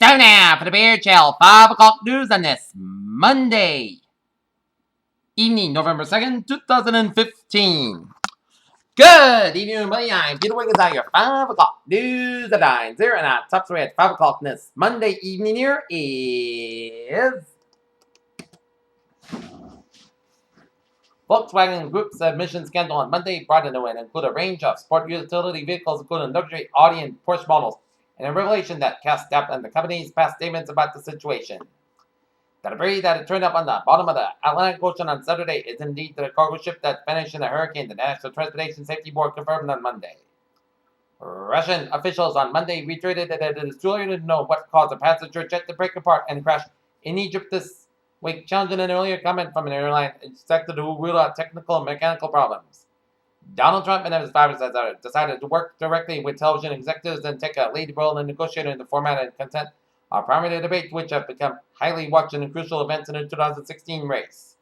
Time now for the Bear Chill 5 o'clock news on this Monday evening, November 2nd, 2015. Good evening, everybody. I'm Peter Wiggins on your 5 o'clock news at 9 0 and our top story at 5 o'clock this Monday evening here is Volkswagen Group's emission schedule on Monday brought into it include a range of sport utility vehicles, including luxury Audi and Porsche models, and a revelation that cast doubt on the company's past statements about the situation. The debris that had turned up on the bottom of the Atlantic Ocean on Saturday is indeed the cargo ship that vanished in the hurricane, the National Transportation Safety Board confirmed on Monday. Russian officials on Monday reiterated that it is too early to know what caused the passenger jet to break apart and crash in Egypt this week, challenging an earlier comment from an airline expected to rule out technical and mechanical problems. Donald Trump and his advisors have decided to work directly with television executives and take a lead role in negotiating the format and content of primary debates, which have become highly watched and crucial events in the 2016 race.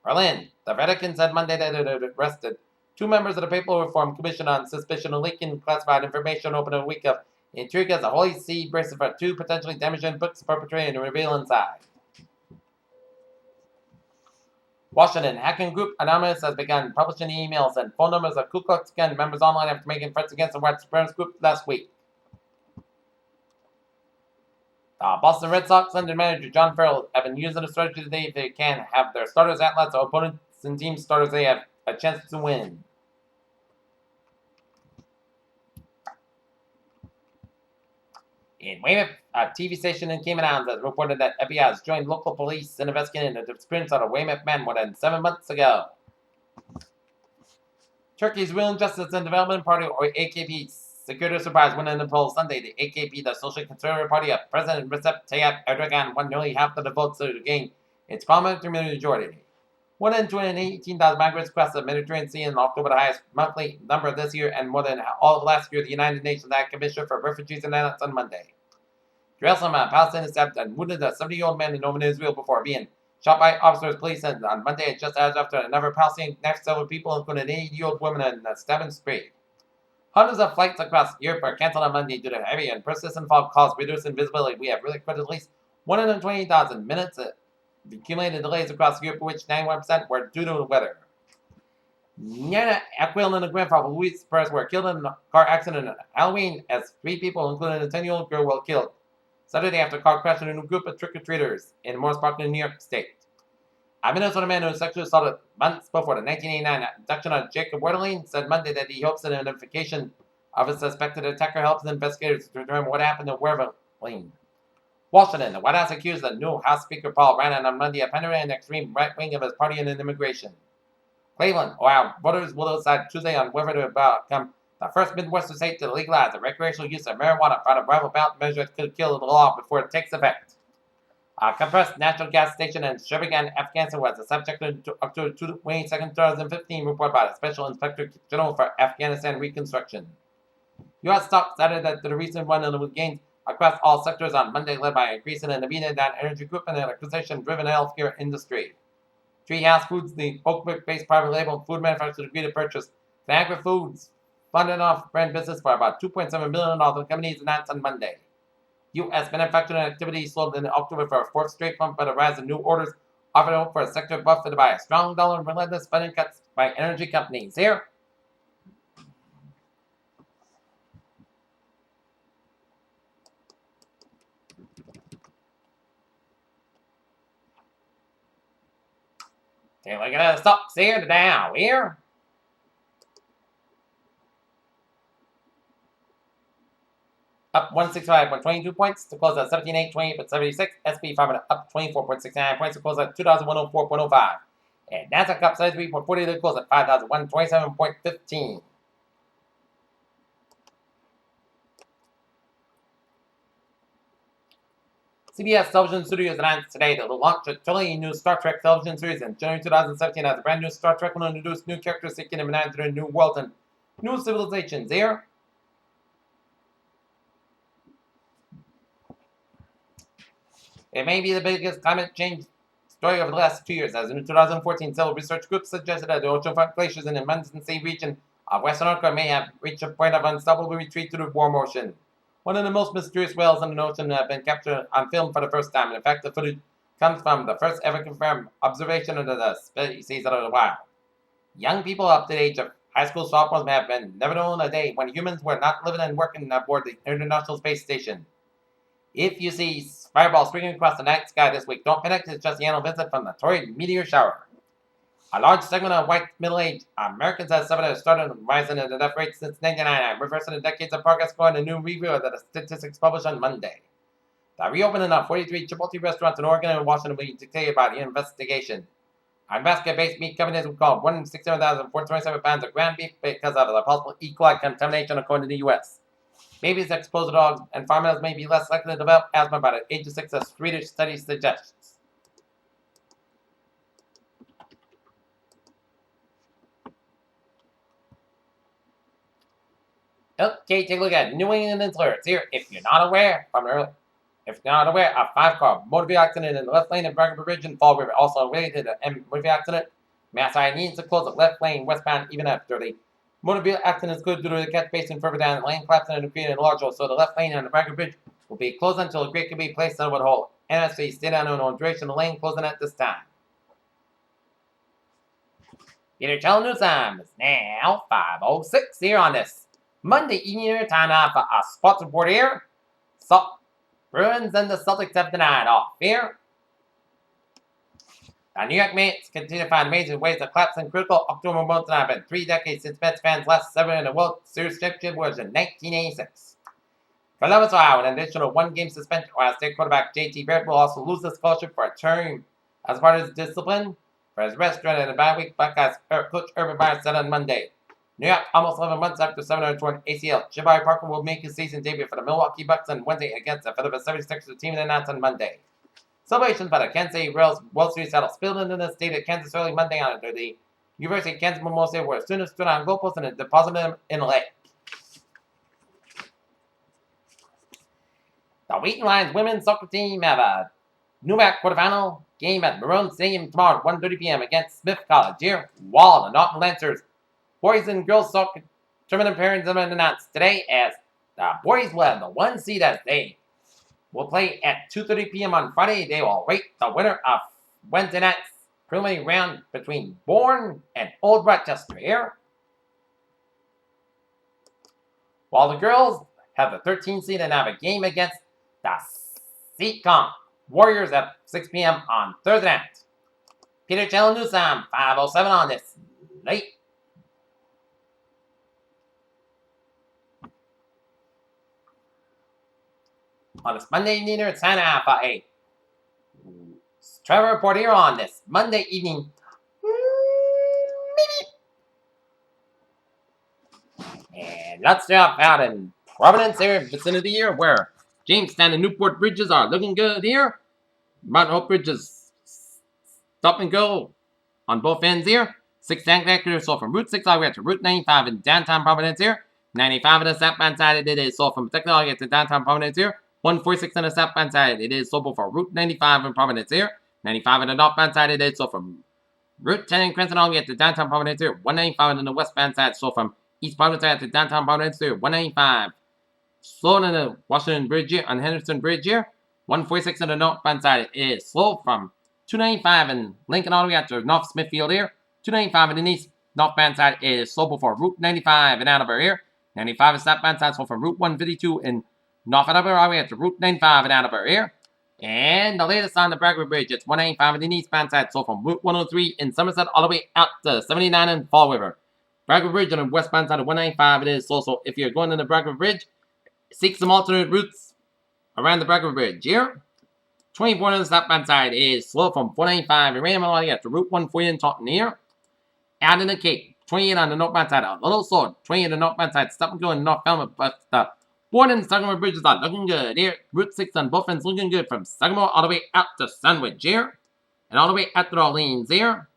Berlin. The Vatican said Monday that it had arrested two members of the Papal Reform Commission on suspicion of leaking classified information over a week of intrigue as the Holy See braces for two potentially damaging books perpetrated and reveal inside. Washington hacking group Anonymous has begun publishing emails and phone numbers of Ku Klux Klan members online after making threats against the white supremacist group last week. Boston Red Sox under manager John Farrell have been using the strategy today if they can have their starters athletes or opponents and team starters they have a chance to win. In Weymouth, a TV station in Cayman Islands has reported that FBI has joined local police in investigating the disappearance of a Weymouth man more than 7 months ago. Turkey's Real Justice and Development Party, or AKP, secured a surprise win in the polls Sunday. The AKP, the social conservative party of President Recep Tayyip Erdogan, won nearly half of the votes to gain its parliamentary majority. More than 218,000 migrants crossed the Mediterranean Sea in October, the highest monthly number this year, and more than all of last year. The United Nations High Commissioner for Refugees announced on Monday. Jerusalem, Palestinians stabbed and wounded a 70-year-old man in northern Israel before being shot by officers. Police said on Monday, just as after another Palestinian knifed several people, including an 80-year-old woman, in a stabbing spree. Hundreds of flights across Europe are canceled on Monday due to heavy and persistent fog caused reducing visibility. We have recorded at least 120,000 minutes of accumulated delays across Europe, which 91% were due to the weather. Nana Aquil and the grandfather Luis Perez were killed in a car accident on Halloween as 3 people, including a 10-year-old girl, were killed Saturday after a car crashed into a group of trick-or-treaters in Morris Park in New York State. A Minnesota man who was sexually assaulted months before the 1989 abduction of Jacob Werdeling said Monday that he hopes that the identification of his suspected attacker helps investigators to determine what happened to Werdeling. Washington. The White House accused the new House Speaker Paul Ryan on Monday of pending an extreme right wing of his party in immigration. Cleveland. Ohio. Voters will decide Tuesday on whether to become the first Midwestern state to legalize the recreational use of marijuana, part of rival ballot measure that could kill the law before it takes effect. A compressed natural gas station in Sheboygan, Afghanistan was the subject of October 22, 2015 report by the Special Inspector General for Afghanistan Reconstruction. U.S. stocks added that the recent run in gains across all sectors on Monday, led by an increase in the Nvidia energy group and an acquisition-driven healthcare industry. Treehouse Foods, the Oakbrook-based private label food manufacturer, agreed to purchase Conagra Foods, funded off-brand business for about $2.7 billion. The company's announced on Monday. U.S. manufacturing activity slowed in October for a fourth straight month, but a rise in new orders offered hope for a sector buffeted by a strong dollar and relentless spending cuts by energy companies. Here. Take a look at the stocks here, the Dow here. Up 165.22 points to close at 17,828.76. SP 500 up 24.69 points to close at 2,104.05. And Nasdaq up 73.40 to close at 5,127.15. CBS Television Studios announced today that they'll launch a totally new Star Trek television series in January 2017 as a brand new Star Trek will introduce new characters seeking to enter a new world and new civilizations. Here. It may be the biggest climate change story over the last 2 years, as in 2014, several research groups suggested that the oceanfront glaciers in the Munson Sea region of Western Africa may have reached a point of unstoppable retreat to the warm ocean. One of the most mysterious whales in the ocean have been captured on film for the first time. In fact, the footage comes from the first ever confirmed observation of the species out of the wild. Young people up to the age of high school sophomores may have been never known a day when humans were not living and working aboard the International Space Station. If you see fireballs swinging across the night sky this week, don't panic, it's just the annual visit from the torrid meteor shower. A large segment of white middle-aged Americans has suffered a started rising in the death rate since 1999, reversing the decades of progress according to a new review of the statistics published on Monday. The reopening of 43 Chipotle restaurants in Oregon and Washington will be dictated by the investigation. On basket-based meat companies recalled 167,427 pounds of ground beef because of the possible E. coli contamination according to the U.S. Babies exposed to dogs and farm animals may be less likely to develop asthma by the age of 6, a Swedish study suggests. Okay, take a look at New England alerts here. If you're not aware, a 5-car motor vehicle accident in the left lane of Bragg Bridge in Fall River, also related to the motor vehicle accident. Mass I needs to close the left lane westbound even after the motor vehicle accident is good due to the catch basin further down the lane collapsing and creating a large hole. So the left lane on the Bragg Bridge will be closed until a grate can be placed on the hole. NSV stay down on duration of the lane closing at this time. Peter Chell News Time is now 5:06 here on this Monday evening. Time now for a sports report here. So, Bruins and the Celtics have denied off here. The New York Mets continue to find amazing ways to collapse in critical October months, and have been 3 decades since Mets fans last severed in the World Series championship was in 1986. For Columbus, Ohio, an additional 1-game suspension. Ohio State quarterback J.T. Barrett will also lose his scholarship for a term as part of his discipline for his rest during the bye week. Buckeyes coach Urban Meyer said on Monday. New York, almost 11 months after 7-torn ACL, Jabari Parker will make his season debut for the Milwaukee Bucks on Wednesday against the Philadelphia 76ers team announced on Monday. Celebrations by the Kansas City Royals World Series title spilled into the state of Kansas early Monday on the University of Kansas Memorial, where students stood on goalposts and deposited them in a lake. The Wheaton Lions women's soccer team have a NUMAC quarterfinal game at Maroon Stadium tomorrow at 1:30 p.m. against Smith College here, while the Norton Lancers boys and girls soccer tournament pairings have been announced today, as the boys will have the 1 seed as they will play at 2:30 p.m. on Friday. They will rate the winner of Wednesday night's preliminary round between Bourne and Old Rochester here, while the girls have the 13 seed and have a game against the Seacom Warriors at 6 p.m. on Thursday night. Peter Channel News Time 5:07 on this late. On this Monday evening, it's time for a travel report here on this Monday evening. And let's start out in Providence area vicinity here, where Jamestown and Newport bridges are looking good here. Mountain Hope Bridge is stop and go on both ends here. 6 tank so from Route 6 all the way to Route 95 in downtown Providence here. 95 on the southbound side, it is sold from Techno all the way to downtown Providence here. 146 on the southbound side, it is sold for Route 95 in Providence here. 95 on the northbound side, it is sold from Route 10 in Cranston all the way to downtown Providence here. 195 on the westbound side, sold from East Providence side to downtown Providence here. 195 sold on the Washington Bridge here, on Henderson Bridge here. 146 on the northbound side, it is sold from 295 in Lincoln all the way out to North Smithfield here. 295 on the east northbound side is sold before Route 95 in Attleboro here. 95 is southbound side sold from Route 152 in North Attleboro all the way out to Route 95 in Attleboro here. And the latest on the Bragg Bridge, it's 195 on the eastbound side sold from Route 103 in Somerset all the way out to 79 in Fall River. Bragg Bridge on the westbound side of 195 it is sold. So if you're going to the Bragg Bridge, seek some alternate routes around the Bragg Bridge here. 24 on the southbound side is sold from 495 in Raymond all the way out to Route 140 in Taunton here. Out in the Cape, 28 on the northbound side, a little sword. 28 on the northbound side, stop and go in North Falmouth, but the Bourne and Sagamore bridges are looking good here. Route 6 on both ends looking good from Sagamore all the way out to Sandwich here. And all the way out to Orleans here.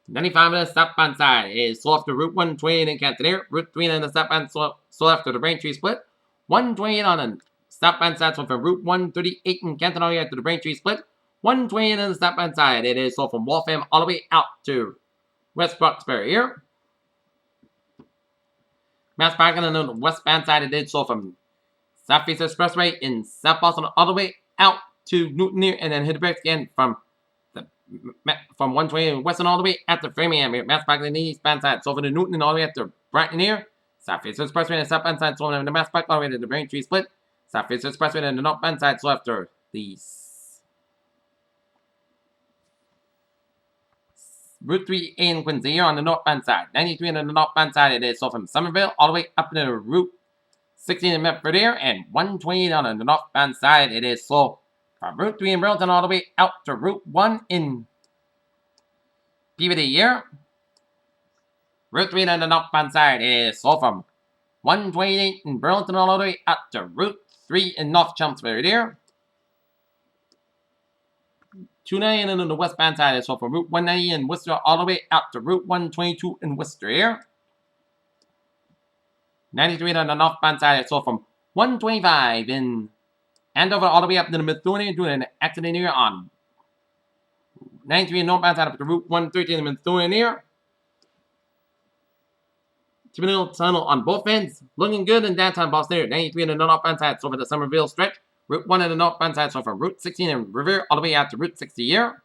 95 on the southbound side is sold after Route 128 in Canton here. Route 3 on the southbound sold after the Braintree split. 128 on the southbound side sold from Route 138 in Canton all the way out to the Braintree split. 128 on the southbound side, it is sold from Waltham all the way out to West Roxbury here. Mass parking on the westbound side, it did so from Southeast Expressway in South Boston all the way out to Newton near, and then hit the brakes again from 120 Western all the way at the Framingham here. Mass parking on the eastbound side, so for the Newton and all the way up to Brighton here. Southeast Expressway and southbound side, so the Mass park all the way to the Braintree split. Southeast Expressway and the northbound side, so after the Route 3 in Quincy here on the northbound side. 93 on the northbound side, it is so from Somerville all the way up to Route 16 in Medford here, and 128 on the northbound side, it is so from Route 3 in Burlington all the way out to Route 1 in Peabody here. Route 3 on the northbound side is so from 128 in Burlington all the way up to Route 3 in North Chelmsford here. 290 on the westbound side is so from Route 190 in Worcester all the way out to Route 122 in Worcester here. 93 on the northbound side is so from 125 in Andover all the way up to the Methuen doing an accident here on 93 northbound side up to Route 113 in Methuen here. Terminal tunnel on both ends, looking good in downtown Boston here. 93 on the northbound side, so for the Somerville stretch. Route 1 on the northbound side, so from Route 16 in Revere all the way out to Route 60 here.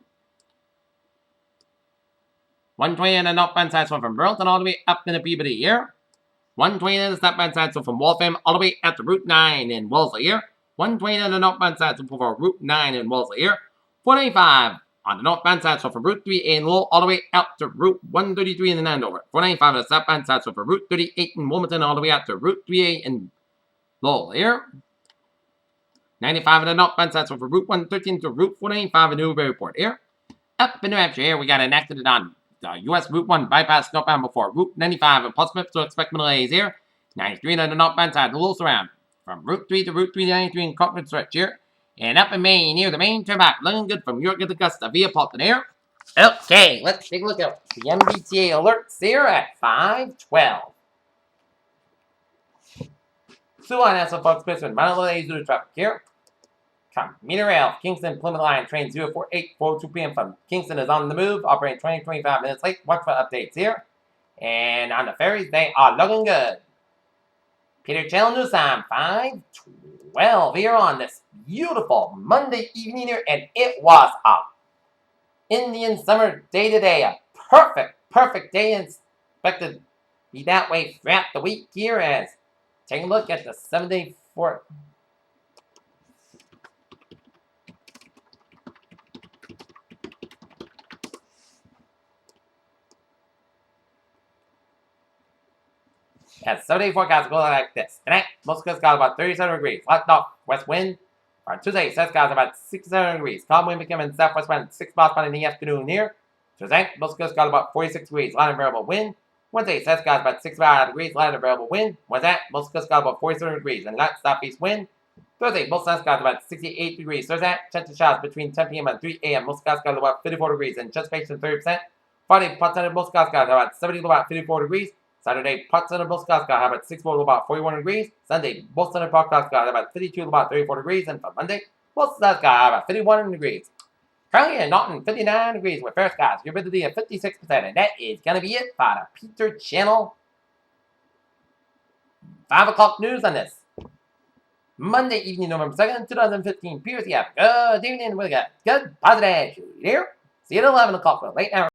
120 on the northbound side, so from Burlington all the way up to the Peabody here. 120 on the southbound side, so from Waltham all the way out to Route 9 in Wellesley here. 120 on the northbound side, so for Route 9 in Wellesley here. 495 on the northbound side, so from Route 3 in Lowell all the way out to Route 133 in Andover. 495 on the southbound side, so from Route 38 in Wilmington all the way out to Route 3A in Lowell here. 95 on the northbound side, so from Route 113 to Route 495 in Newburyport here. Up in New Hampshire here, we got an accident on the US Route 1 bypass northbound before Route 95 in Portsmouth, so expect delays here. 93 on the northbound side, the Lewis around from Route 3 to Route 393 in Cortland stretch here. And up in Maine, near the Maine turnback, looking good from York to Augusta via Paulton here. Okay, let's take a look at the MBTA alerts here at 5:12. Sue on SF Fox Pittsburgh, minor delays due to traffic here. Commuter Rail, Kingston Plymouth Line, train 04842 p.m. from Kingston is on the move, operating 25 minutes late. Watch for updates here. And on the ferries, they are looking good. Peter Channel News Time, 5:12 here on this beautiful Monday evening here, and it was a Indian summer day today. A perfect day, and expected to be that way throughout the week here. As take a look at the 7-day for. As 7-day forecast goes like this. Tonight, most of us got about 37 degrees. Left off west wind. On Tuesday, Seth got about 67 degrees. Calm wind becoming southwest wind 6 miles per hour in the afternoon here. Tuesday, most of us got about 46 degrees. Light and variable wind. Wednesday, Seth got about 65 degrees. Light and variable wind. Wednesday, most of us got about 47 degrees and light southeast wind. Thursday, most of us got about 68 degrees. Thursday, chance of showers between 10 p.m. and 3 a.m. Most of us got about 54 degrees and anticipation 30%. Friday, parts of most of us got about 70 to about 54 degrees. Saturday, parts of the most got about 64 to about 41 degrees. Sunday, most of the podcast got about 52 to about 34 degrees. And for Monday, most of that got about 51 degrees. Currently in Norton, 59 degrees with fair skies. Humidity at 56%. And that is going to be it for the Peter Channel 5 o'clock news on this Monday evening, November 2nd, 2015. Pierce, you have a good evening with a good positive attitude here. See you at 11 o'clock for late hour.